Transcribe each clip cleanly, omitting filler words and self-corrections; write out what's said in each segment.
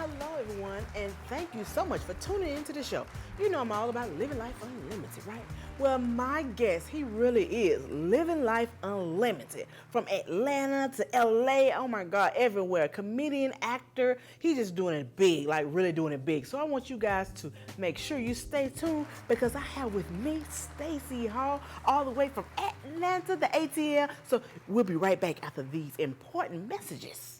Hello, everyone, and thank you so much for tuning into the show. You know I'm all about living life unlimited, right? Well, my guest, he really is living life unlimited. From Atlanta to LA, oh my God, everywhere. Comedian, actor, he's just doing it big, like really doing it big. So I want you guys to make sure you stay tuned because I have with me Stacy Hall, all the way from Atlanta, the ATL. So we'll be right back after these important messages.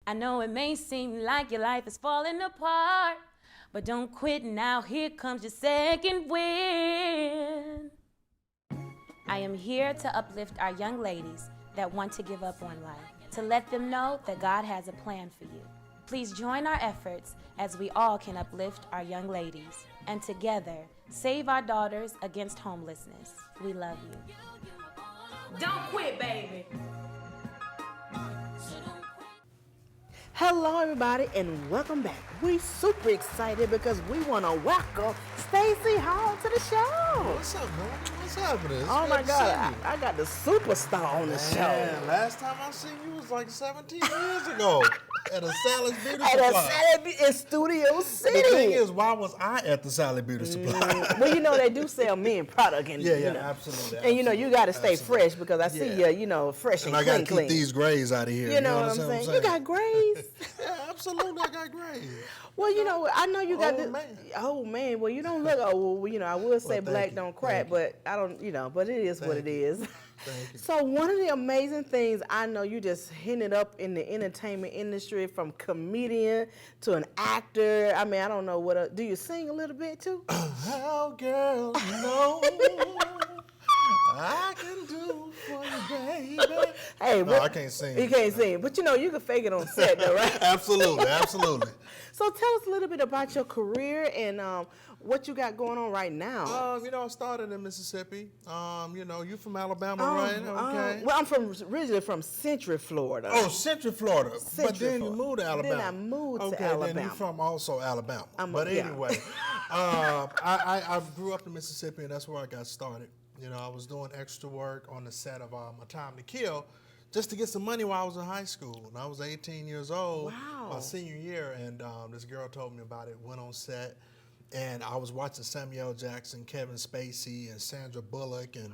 I know it may seem like your life is falling apart, but don't quit now, here comes your second wind. I am here to uplift our young ladies that want to give up on life, to let them know that God has a plan for you. Please join our efforts as we all can uplift our young ladies and together save our daughters against homelessness. We love you. Don't quit, baby. Hello, everybody, and welcome back. We're super excited because we want to welcome Stacy Hall to the show. What's up, man? What's happening? It's Oh good my to God, see I got the superstar on the you. show. Man, last time I seen you was like 17 years ago at a Salad Beauty At Supply. a Salad in Studio City. The thing is, why was I at the Salad Beauty Supply? Well, you know they do sell men product, and Yeah, you know, absolutely. and you know you got to stay Absolutely. fresh because I see Yeah. you, you know, fresh and, And I clean, got to keep clean. these grays out of here. You know what I'm understand saying? You got grays. Yeah, absolutely, I got grays. Well, you know, I know you got Old this. man. Oh man, well you don't look old. Well, you know, I would say Well, thank black you. don't crack, Thank but I don't, you know, but it is what it Thank you. is. Thank you. So one of the amazing things I know you just hitting it up in the entertainment industry, from comedian to an actor. I mean, I don't know what. Do you sing a little bit too? How, girl, you know I can do for you, baby. Hey, No, I can't sing. You can't sing, but you know you can fake it on set, though, right? Absolutely, absolutely. So tell us a little bit about your career and what you got going on right now. You know, I started in Mississippi. You know, you from Alabama, right? Okay. Well, I'm originally from Central Florida. Oh, Central Florida. But Central then you Florida. moved to Alabama. Then I moved to Okay, Alabama. then you from also Alabama. But Yeah. anyway, I grew up in Mississippi, and that's where I got started. You know, I was doing extra work on the set of A Time to Kill just to get some money while I was in high school. And I was 18 years old, Wow. my senior year, and this girl told me about it, went on set, and I was watching Samuel Jackson, Kevin Spacey, and Sandra Bullock, and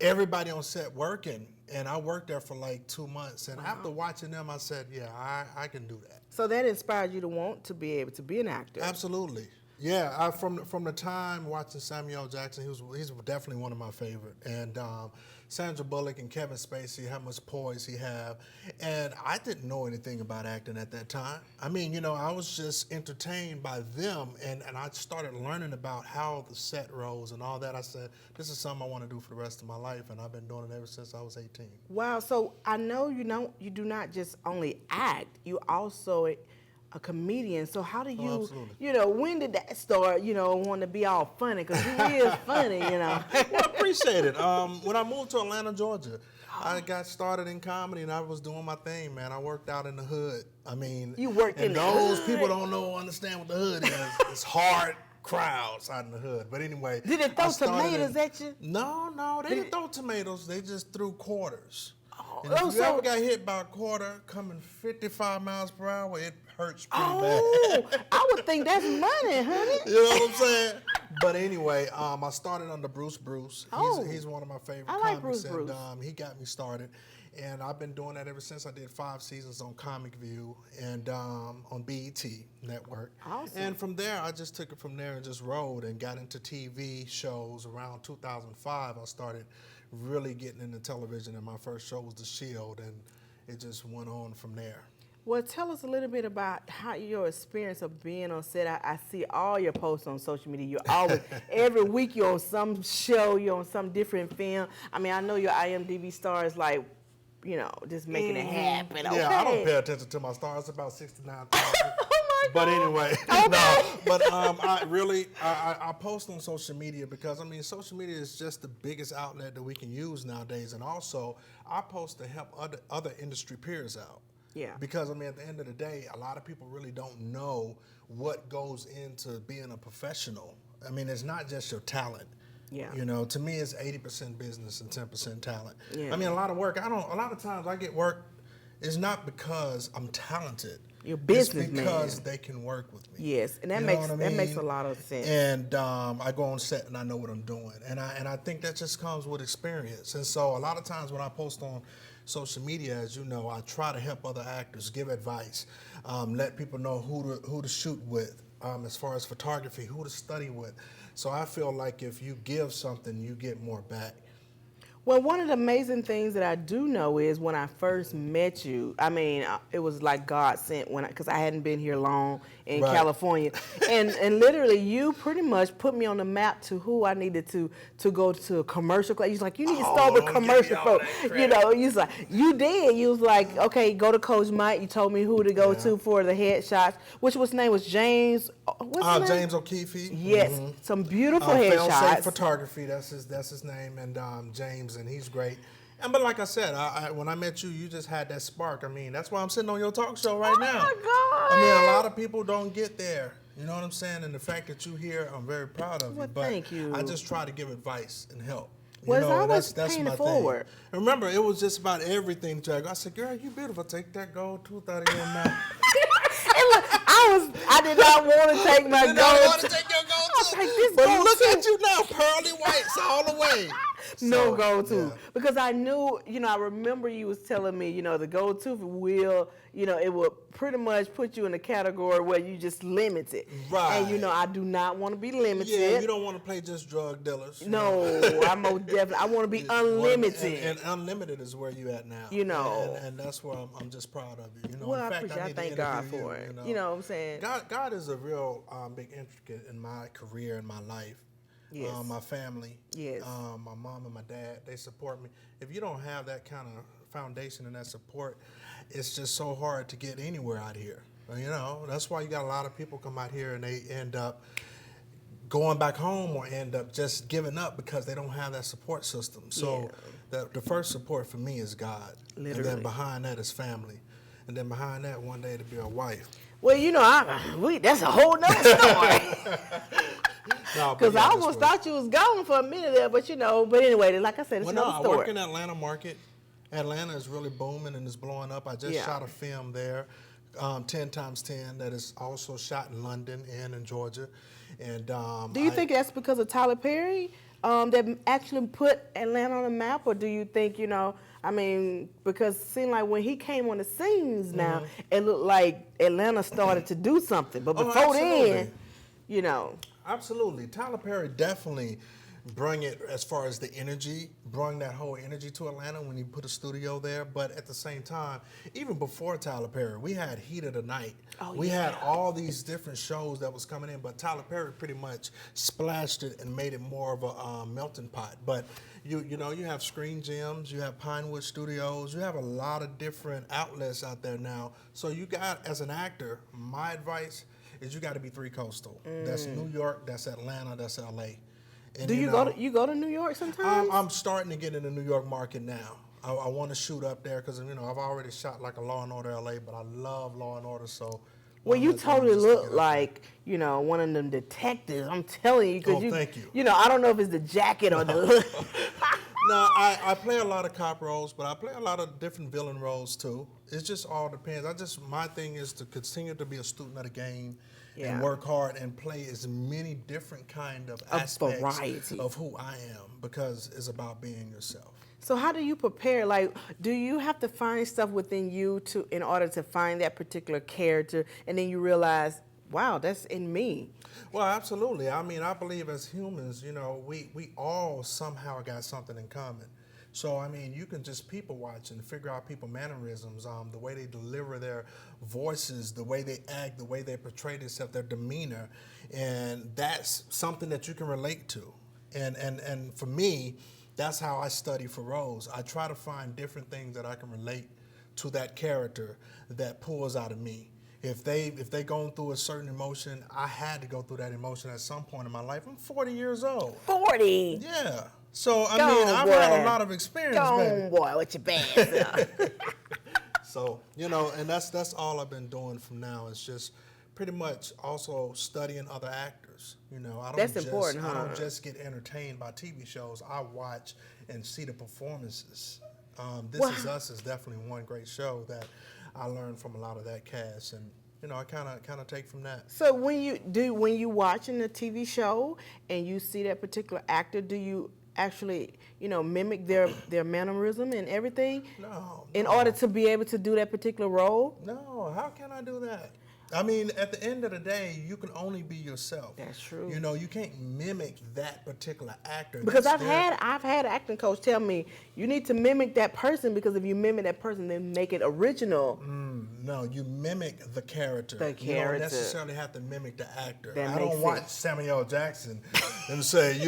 everybody on set working. And I worked there for like 2 months. And after watching them, I said, yeah, I can do that. So that inspired you to want to be able to be an actor. Absolutely. Yeah, from the time watching Samuel Jackson, he's definitely one of my favorite. And Sandra Bullock and Kevin Spacey, how much poise he have. And I didn't know anything about acting at that time. I mean, you know, I was just entertained by them, and I started learning about how the set rolls and all that. I said, this is something I want to do for the rest of my life, and I've been doing it ever since I was 18. Wow. So I know you do not just only act, you also a comedian. So how do you, absolutely. you know, when did that start, you know, want to be all funny? Because you is funny, you know. Well, I appreciate it. When I moved to Atlanta, Georgia, I got started in comedy, and I was doing my thing, man. I worked out in the hood. I mean, You worked in the those hood? people don't understand what the hood is. It's hard crowds out in the hood. But anyway, Did it throw I started tomatoes at you? No, they didn't throw tomatoes. They just threw quarters. And oh, if you so- ever got hit by a quarter coming 55 miles per hour, it hurts pretty Oh, bad. I would think that's money, honey. You know what I'm saying? But anyway, I started under Bruce. Oh. He's one of my favorite I like comics, Bruce. and he got me started. And I've been doing that ever since. I did 5 seasons on Comic View and on BET Network. Awesome. And from there, I just took it from there and just rolled and got into TV shows. Around 2005, I started really getting into television, and my first show was The Shield, and it just went on from there. Well, tell us a little bit about how your experience of being on set. I see all your posts on social media. You're always, every week you're on some show, you're on some different film. I mean, I know your IMDb star is like, you know, just making it happen. Okay. Yeah, I don't pay attention to my stars. It's about 69,000. Oh my But God. anyway, Okay. no. But I post on social media because, I mean, social media is just the biggest outlet that we can use nowadays. And also, I post to help other industry peers out. Yeah. Because, I mean, at the end of the day, a lot of people really don't know what goes into being a professional. I mean, it's not just your talent. Yeah. You know, to me, it's 80% business and 10% talent. Yeah. I mean, a lot of work. A lot of times I get work is not because I'm talented. You're a It's businessman. because they can work with me. Yes, and that You know makes what I that makes a mean? lot of sense. And I go on set and I know what I'm doing, and I think that just comes with experience. And so a lot of times when I post on social media, as you know, I try to help other actors, give advice, let people know who to shoot with, as far as photography, who to study with. So I feel like if you give something, you get more back. Well, one of the amazing things that I do know is when I first met you, I mean, it was like God sent because I hadn't been here long in Right. California. and literally, you pretty much put me on the map to who I needed to go to a commercial class. You was like, you need to start with don't give me commercial all folk. that You credit. know, you was like, you did. You was like, okay, go to Coach Mike. You told me who to go Yeah. to for the headshots, which was name was James. What's his name? James O'Keefe. Yes, some beautiful Fail headshots. Safe Photography. That's his name, and James, and he's great. And but like I said, when I met you, you just had that spark. I mean, that's why I'm sitting on your talk show right now. my God. I mean, a lot of people don't get there. You know what I'm saying? And the fact that you're here, I'm very proud of Well, you. But thank you. I just try to give advice and help. Well, it's and always paying it forward. thing. And remember, it was just about everything. I said, "Girl, you beautiful. Take that gold tooth out of your mouth." And look, I did not want to take my You don't want gold. to take your gold I was tooth. like, this But gold look tooth. at you now, pearly whites all the way. No So, gold tooth. yeah. Because I knew, I remember you was telling me, the gold tooth will, it will pretty much put you in a category where you just limited. Right. And, I do not want to be limited. Yeah, you don't want to play just drug dealers. you know. No, I most definitely, I want to be You wanna be- unlimited. And unlimited is where you at now. You know. And that's where I'm just proud of you. Well, in I fact, appreciate I need to thank God interview for you, it. You know what I'm saying? God is a real big intricate in my career and my life. Yes. My family. Yes. My mom and my dad, they support me. If you don't have that kind of foundation and that support, it's just so hard to get anywhere out here. That's why you got a lot of people come out here and they end up going back home or end up just giving up because they don't have that support system. So the first support for me is God. And Literally. then behind that is family. And then behind that, one day to be a wife. Well, that's a whole nother story. No, but Because yeah, I that's almost what- thought you was gone for a minute there, but but anyway, like I said, it's Well, no, another I story. work in Atlanta market. Atlanta is really booming and is blowing up. I just Yeah. shot a film there, 10x10, that is also shot in London and in Georgia. And Do you think that's because of Tyler Perry that actually put Atlanta on the map, or do you think because it seemed like when he came on the scenes now, it looked like Atlanta started to do something, but Oh, before then, absolutely. Absolutely. Tyler Perry definitely bring it as far as the energy, bring that whole energy to Atlanta when he put a studio there. But at the same time, even before Tyler Perry, we had Heat of the Night. We had all these different shows that was coming in, but Tyler Perry pretty much splashed it and made it more of a melting pot. But you have Screen Gems, you have Pinewood Studios, you have a lot of different outlets out there now. So you got, as an actor, my advice is you got to be three-coastal. That's New York, that's Atlanta, that's LA. And, do you go to New York sometimes? I'm starting to get in the New York market now. I want to shoot up there because I've already shot like a Law and Order LA, but I love Law and Order, so. Well, you one of the totally things is to look get up like, one of them detectives. I'm telling you. Cause Oh, thank you. I don't know if it's the jacket or the look. No, I play a lot of cop roles, but I play a lot of different villain roles too. It just all depends. My thing is to continue to be a student of the game and work hard and play as many different kind of aspects variety of who I am, because it's about being yourself. So how do you prepare? Like, do you have to find stuff within you in order to find that particular character, and then you realize, wow, that's in me? Well, absolutely. I believe as humans, we all somehow got something in common. So, you can just people watch and figure out people's mannerisms, the way they deliver their voices, the way they act, the way they portray themselves, their demeanor, and that's something that you can relate to. And for me, that's how I study for roles. I try to find different things that I can relate to that character that pulls out of me. If they going through a certain emotion, I had to go through that emotion at some point in my life. I'm 40 years old. 40. Yeah. So Go I've on, had boy. a lot of experience, Go baby. on, boy, with your bad self. So, and that's all I've been doing from now. It's just pretty much also studying other actors. That's important, I huh? don't just get entertained by TV shows. I watch and see the performances This Wow. Is Us is definitely one great show that I learned from a lot of that cast, and I kind of take from that. So when you watching the TV show and you see that particular actor, do you actually mimic their mannerism and everything No, in no. order to be able to do that particular role? No, how can I do that? I mean, at the end of the day, you can only be yourself. That's true. You can't mimic that particular actor. Because That's I've had an acting coach tell me you need to mimic that person, because if you mimic that person, then make it original. No, you mimic the character. The You don't character. necessarily have to mimic the actor. That I makes don't watch sense. Samuel Jackson and say,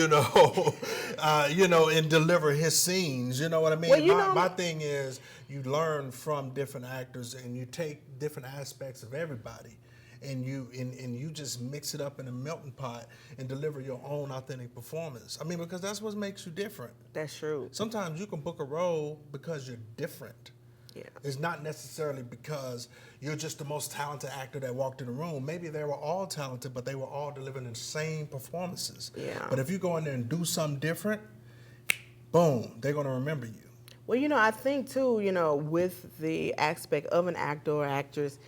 and deliver his scenes. You know what I mean? Well, my thing is you learn from different actors and you take different aspects of everybody. And you just mix it up in a melting pot and deliver your own authentic performance. I mean, because that's what makes you different. That's true. Sometimes you can book a role because you're different. Yeah. It's not necessarily because you're just the most talented actor that walked in the room. Maybe they were all talented, but they were all delivering the same performances. Yeah. But if you go in there and do something different, boom, they're going to remember you. Well, I think too, with the aspect of an actor or actress,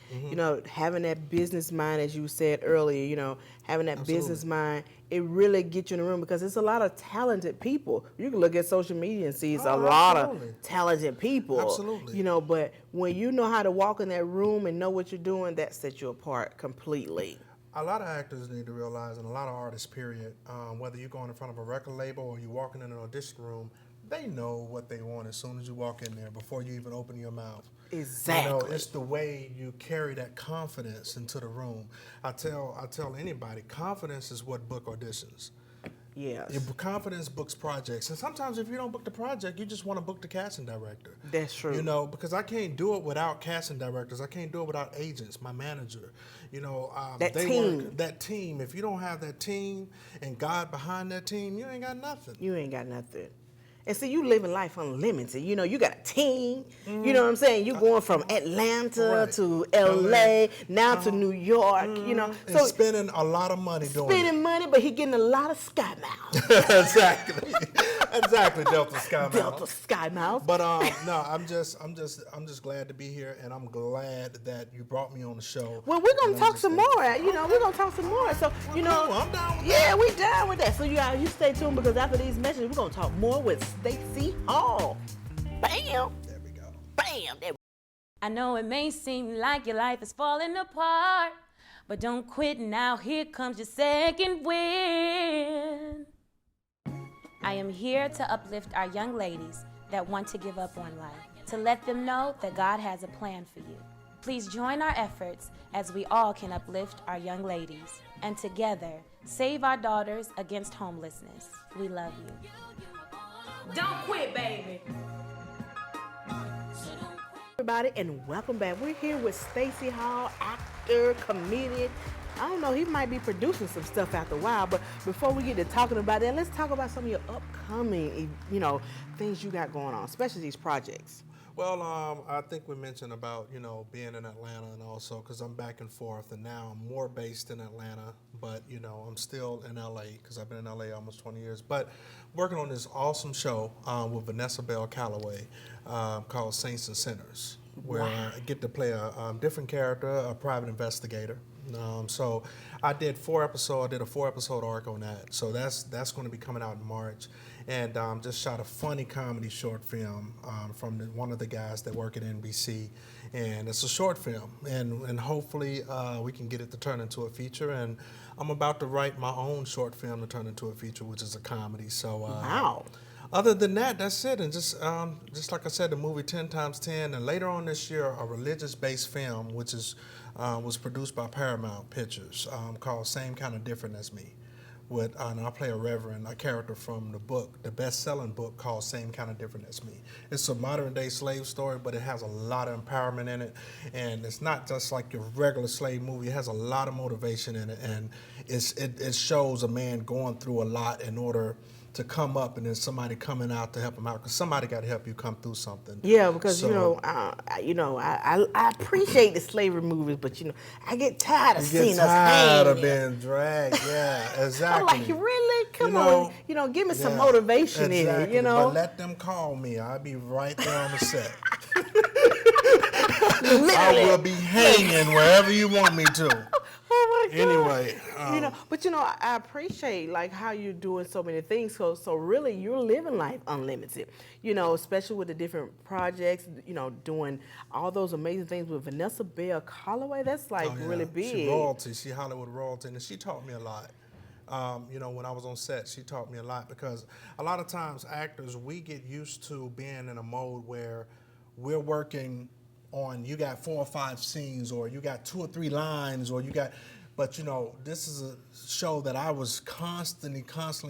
having that business mind, as you said earlier, having that business mind, it really gets you in the room, because it's a lot of talented people. You can look at social media and see it's a lot of talented people. Absolutely. But when you know how to walk in that room and know what you're doing, that sets you apart completely. A lot of actors need to realize, and a lot of artists, period, whether you're going in front of a record label or you're walking in an audition room, they know what they want as soon as you walk in there, before you even open your mouth. Exactly. It's the way you carry that confidence into the room. I tell anybody, confidence is what book auditions. Yes. Your confidence books projects. And sometimes if you don't book the project, you just want to book the casting director. That's true. Because I can't do it without casting directors. I can't do it without agents, my manager. That team. That team. If you don't have that team and God behind that team, you ain't got nothing. You ain't got nothing. And see, you living life unlimited. You got a team. You know what I'm saying? You going from Atlanta to LA, now to New York, And So spending a lot of money doing it. spending money, but he getting a lot of sky miles. Exactly, Delta Sky Miles. Delta Sky Miles. But no, I'm just glad to be here, and I'm glad that you brought me on the show. Well, we're gonna talk some more. We're gonna talk some more. So I'm down with yeah, we down with that. So you stay tuned, because after these messages, we're gonna talk more with Stacy Hall. Bam. There we go. Bam. There. I know it may seem like your life is falling apart, but don't quit now. Here comes your second wind. I am here to uplift our young ladies that want to give up on life, to let them know that God has a plan for you. Please join our efforts as we all can uplift our young ladies and together save our daughters against homelessness. We love you. Don't quit, baby. Everybody, and welcome back. We're here with Stacy Hall, actor, comedian. I don't know, he might be producing some stuff after a while, but before we get to talking about that, let's talk about some of your upcoming, things you got going on, especially these projects. Well, I think we mentioned about, being in Atlanta, and also because I'm back and forth, and now I'm more based in Atlanta, but, I'm still in LA because I've been in LA almost 20 years. But working on this awesome show with Vanessa Bell Calloway called Saints&Sinners, where I get to play a different character, a private investigator. So I did a 4-episode arc on that. So that's going to be coming out in March. And just shot a funny comedy short film from one of the guys that work at NBC. And it's a short film. And hopefully we can get it to turn into a feature. And I'm about to write my own short film to turn into a feature, which is a comedy. So Wow. Other than that, that's it. And just like I said, the movie 10 x 10. And later on this year, a religious-based film, which was produced by Paramount Pictures, called Same Kind of Different as Me. And I play a character from the book, the best-selling book called Same Kind of Different as Me. It's a modern-day slave story, but it has a lot of empowerment in it. And it's not just like your regular slave movie. It has a lot of motivation in it. And it shows a man going through a lot in order to come up and then somebody coming out to help them out, because somebody got to help you come through something. Yeah, because So, I appreciate the slavery movies, but I get tired of you seeing get us tired of hanging. being dragged. Yeah, exactly. I'm like, really? Come on, give me some motivation exactly. in it, But let them call me. I'll be right there on the set. I will be hanging wherever you want me to. Oh my God. Anyway, but I appreciate like how you're doing so many things. So really, you're living life unlimited. Especially with the different projects. Doing all those amazing things with Vanessa Bell Calloway. That's like really big. She royalty. She Hollywood royalty, and she taught me a lot. When I was on set, she taught me a lot, because a lot of times actors, we get used to being in a mode where we're working on, you got 4 or 5 scenes, or you got 2 or 3 lines, or but this is a show that I was constantly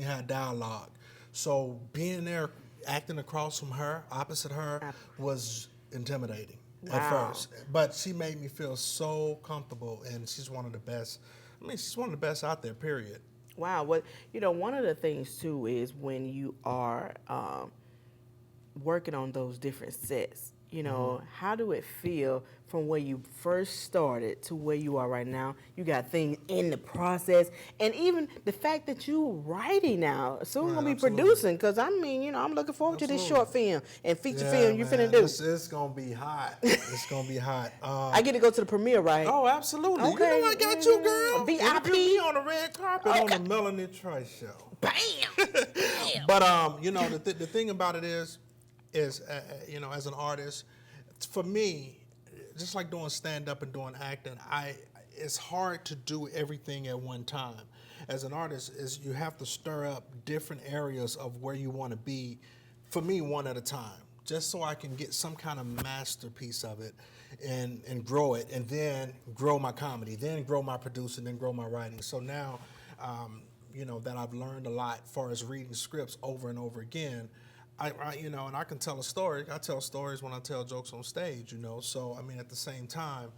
had dialogue. So being there, acting across from her, opposite her, was intimidating at first. But she made me feel so comfortable, and she's one of the best. She's one of the best out there, period. Wow. Well, one of the things too is when you are working on those different sets, how do it feel from where you first started to where you are right now? You got things in the process, and even the fact that you're writing now. Soon you're going to be producing, because I'm looking forward to this short film and feature film you're finna do. It's going to be hot. It's going to be hot. I get to go to the premiere, right? Oh, absolutely. Okay. I got you, girl. VIP. Be on the red carpet on the Melanie Trice show. Bam! But, the thing about it is as an artist, for me, just like doing stand-up and doing acting, it's hard to do everything at one time. As an artist, you have to stir up different areas of where you want to be, for me, one at a time, just so I can get some kind of masterpiece of it and grow it, and then grow my comedy, then grow my producing, then grow my writing. So now, that I've learned a lot as far as reading scripts over and over again, and I can tell a story. I tell stories when I tell jokes on stage, So, at the same time,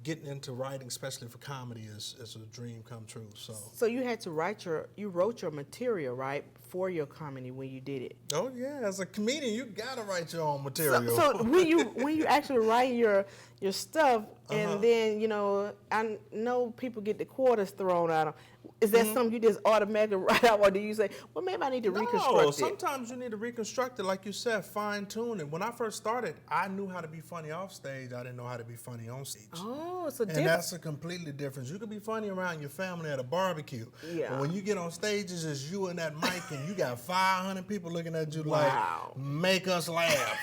getting into writing, especially for comedy, is a dream come true. So you had to wrote your material, right, for your comedy when you did it. Oh yeah, as a comedian, you gotta write your own material. So when you actually write your stuff, and then I know people get the quarters thrown at them. Is that something you just automatically write out, or do you say, well, maybe I need to reconstruct it? No, sometimes you need to reconstruct it, like you said, fine tune it. When I first started, I knew how to be funny off stage. I didn't know how to be funny on stage. Oh, so and that's a completely difference. You can be funny around your family at a barbecue, but when you get on stages, it's you and that mic, and you got 500 people looking at you like, make us laugh.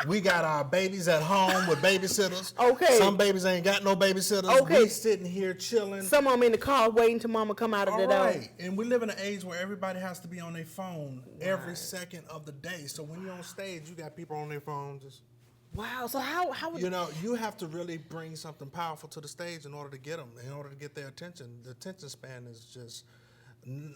We got our babies at home with babysitters. Okay. Some babies ain't got no babysitters. Okay. We sitting here chilling. Some of them in the car waiting till mama come out of the door. Right. And we live in an age where everybody has to be on their phone every second of the day. So when you're on stage, you got people on their phones. Wow. So how would you have to really bring something powerful to the stage in order to get them, in order to get their attention. The attention span is just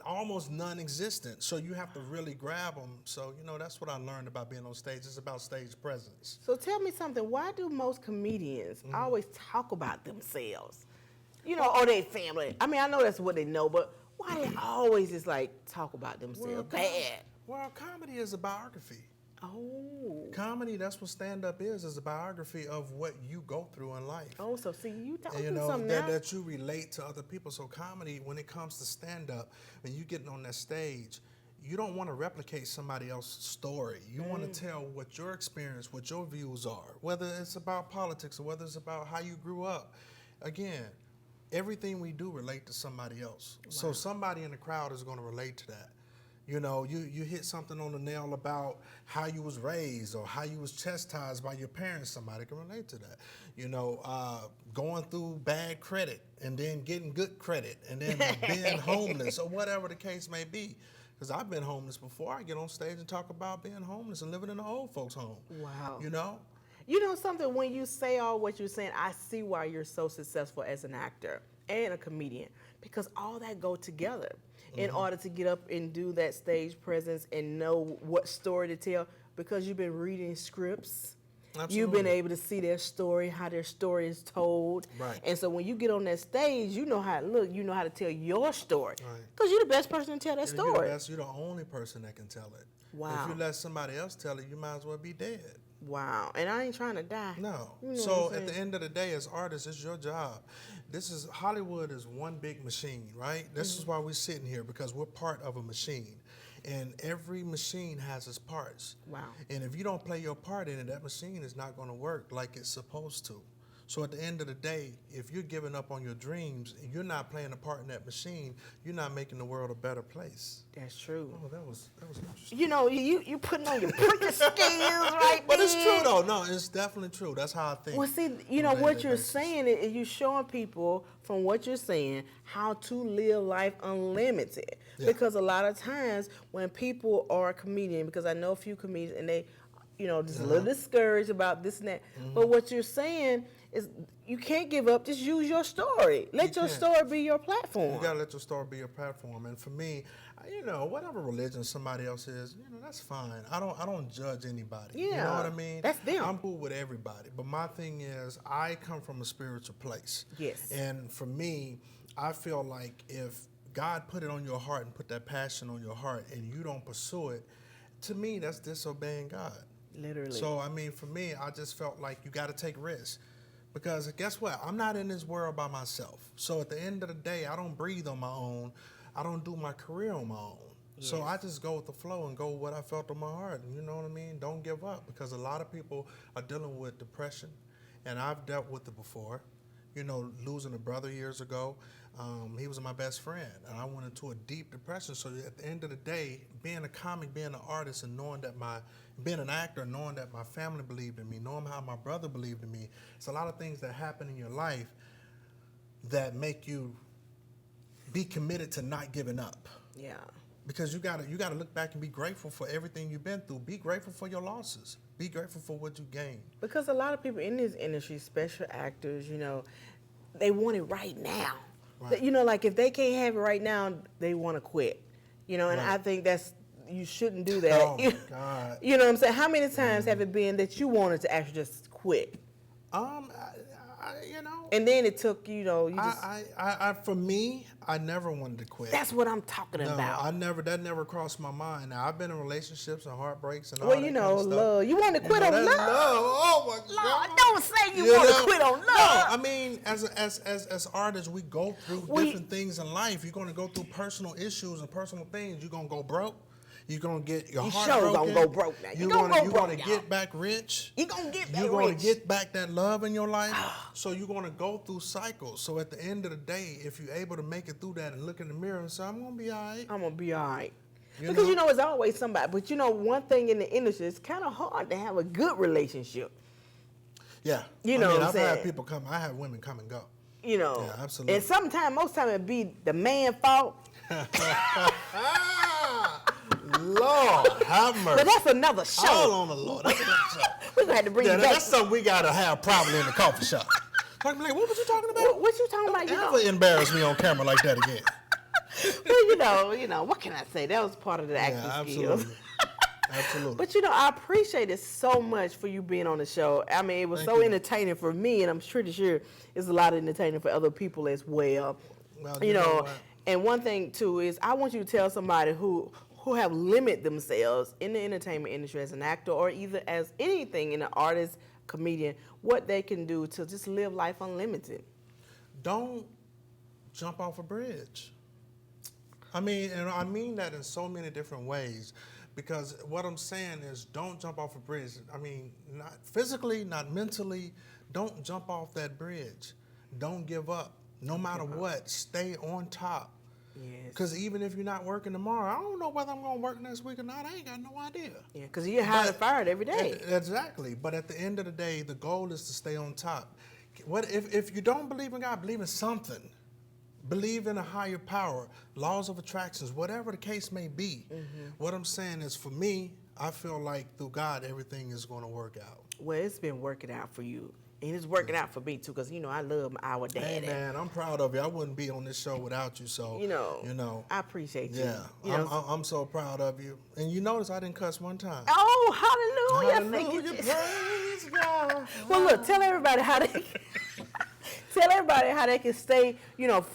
almost non-existent, so you have to really grab them. So that's what I learned about being on stage. It's about stage presence. So tell me something. Why do most comedians always talk about themselves, or their family? I know that's what they know, but why they always just like talk about themselves bad? Well, comedy is a biography. Oh. Comedy, that's what stand-up is a biography of what you go through in life. Oh, so see, you talking something now. That you relate to other people. So comedy, when it comes to stand-up, when you getting on that stage, you don't want to replicate somebody else's story. You want to tell what your experience, what your views are, whether it's about politics or whether it's about how you grew up. Again, everything we do relate to somebody else. Wow. So somebody in the crowd is going to relate to that. You hit something on the nail about how you was raised or how you was chastised by your parents. Somebody can relate to that. Going through bad credit and then getting good credit and then being homeless or whatever the case may be. Because I've been homeless before. I get on stage and talk about being homeless and living in an old folks' home. Wow. Something, when you say all what you're saying, I see why you're so successful as an actor and a comedian, because all that go together. In order to get up and do that stage presence and know what story to tell, because you've been reading scripts, You've been Absolutely. able to see their story, how their story is told. Right. And so when you get on that stage, you know how to look, you know how to tell your story. Right. Because you're the best person to tell that Yeah, story. you're the only person that can tell it. Wow. If you let somebody else tell it, you might as well be dead. Wow. And I ain't trying to die. No. You know So what I'm at the saying? end of the day, as artists, it's your job. Hollywood is one big machine, right? This is why we're sitting here, because we're part of a machine. And every machine has its parts. Wow. And if you don't play your part in it, that machine is not going to work like it's supposed to. So at the end of the day, if you're giving up on your dreams and you're not playing a part in that machine, you're not making the world a better place. That's true. Oh, that was interesting. You know, you putting on your preacher skills right But there. it's true though. No, it's definitely true. That's how I think. Well, see, you know, on a what daily you're basis. saying is you're showing people from what you're saying how to live life unlimited. Yeah. Because a lot of times when people are a comedian, because I know a few comedians and they, you know, just a little discouraged about this and that. But what you're saying is you can't give up. Just use your story. Let your can't. story be your platform. You gotta let your story be your platform. And for me, you know, whatever religion somebody else is, you know, that's fine. I don't judge anybody. You know Yeah, what I mean? that's them. I'm cool with everybody. But my thing is, I come from a spiritual place. Yes. And for me, I feel like if God put it on your heart and put that passion on your heart and you don't pursue it, to me, that's disobeying God. Literally. So, I mean, for me, I just felt like you got to take risks. Because guess what? I'm not in this world by myself. So at the end of the day, I don't breathe on my own. I don't do my career on my own. So I just go with the flow and go with what I felt on my heart. And you know what I mean? Don't give up. Because a lot of people are dealing with depression. And I've dealt with it before. You know, losing a brother years ago. He was my best friend. And I went into a deep depression. So at the end of the day, being a comic, being an artist, and knowing that being an actor, knowing that my family believed in me, knowing how my brother believed in me, it's a lot of things that happen in your life that make you be committed to not giving up. Yeah. Because you gotta look back and be grateful for everything you've been through. Be grateful for your losses. Be grateful for what you gained. Because a lot of people in this industry, special actors, you know, they want it right now. Right. You know, like if they can't have it right now, they want to quit. You know, and Right. I think you shouldn't do that. Oh my God. You know what I'm saying? How many times have it been that you wanted to actually just quit? You know, And then it took, you know, you just. for me, I never wanted to quit. That's what I'm talking No, about. that never crossed my mind. Now I've been in relationships and heartbreaks and all Well, that you kind know, of stuff. love. You want to quit on that's love. Oh my God! Lord, don't say you want to know? quit on love. No, I mean, as artists, we go through different things in life. You're going to go through personal issues and personal things. You're going to go broke. You're going to get your You heart sure broken. gonna go broke now. You're gonna go you're broke, going to y'all. get back rich. You gonna get back You're going rich. to get back that love in your life. So you're going to go through cycles. So at the end of the day, if you're able to make it through that and look in the mirror and say, I'm going to be all right. I'm gonna be all right. You Because know? you know it's always somebody. But you know one thing in the industry, it's kind of hard to have a good relationship. Yeah. You know I mean, what I'm I've saying? had people come. I have women come and go. You know. Yeah, absolutely. And most time it be the man fault. Lord, have mercy. But that's another show. All on the Lord. That's another show. We're gonna have to bring Yeah, you back. that's something we gotta have probably in the coffee shop. Like, what was you talking about? What you talking about? You Never know, embarrass me on camera like that again. well, you know, what can I say? That was part of the acting Yeah, skills. absolutely. Absolutely. But you know, I appreciate it so much for you being on the show. I mean, it was Thank so you. entertaining for me, and I'm pretty sure it's a lot of entertaining for other people as well. Well, you you know know, what? and one thing too is I want you to tell somebody who have limited themselves in the entertainment industry as an actor or either as anything in an artist, comedian, what they can do to just live life unlimited. Don't jump off a bridge. I mean, and I mean that in so many different ways. Because what I'm saying is don't jump off a bridge. I mean, not physically, not mentally. Don't jump off that bridge. Don't give up. No matter what, stay on top. Yes. Because even if you're not working tomorrow, I don't know whether I'm going to work next week or not. I ain't got no idea. Yeah, because you're hired and fired every day. Exactly. But at the end of the day, the goal is to stay on top. What if you don't believe in God, believe in something. Believe in a higher power, laws of attractions, whatever the case may be. What I'm saying is, for me, I feel like through God, everything is going to work out. Well, it's been working out for you. And it's working out for me too, because you know I love our Hey daddy. man, I'm proud of you. I wouldn't be on this show without you. So You know, I appreciate you. yeah, You know, I'm so proud of you. And you notice I didn't cuss one time. oh, hallelujah! Thank you, Hallelujah, Jesus. praise God. Well, look, tell everybody how they can stay,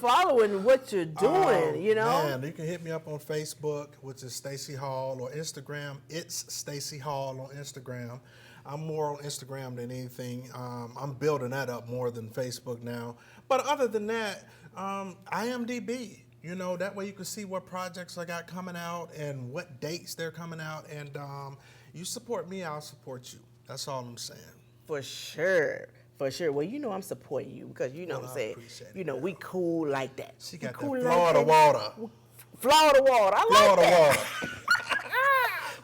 following what you're doing. Man, you can hit me up on Facebook, which is Stacy Hall, or Instagram. It's Stacy Hall on Instagram. I'm more on Instagram than anything. I'm building that up more than Facebook now. But other than that, IMDb. That way you can see what projects I got coming out and what dates they're coming out. And you support me, I'll support you. That's all I'm saying. For sure. For sure. Well, I'm supporting you because what I'm saying. Appreciate it, We cool like that. She got cool that Florida water. Florida water. I like Florida that. water.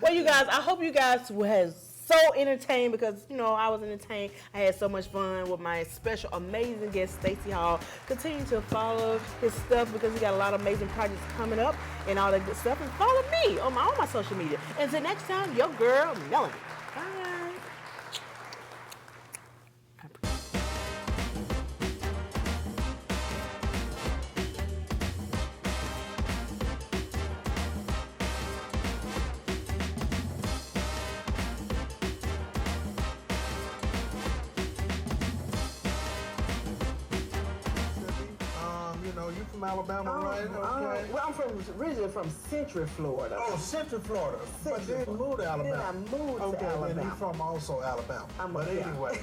Well, you guys, I hope you guys was so entertained because, I was entertained. I had so much fun with my special, amazing guest, Stacy Hall. Continue to follow his stuff because he got a lot of amazing projects coming up and all that good stuff. And follow me on all my social media. Until next time, your girl, Melanie. Bye. You from Alabama, right? Okay. Well, I'm originally from Central Florida. Oh, Central Florida. But then you moved to Alabama. Then I moved to Okay, then Alabama. you from also Alabama. I'm but yeah. anyway.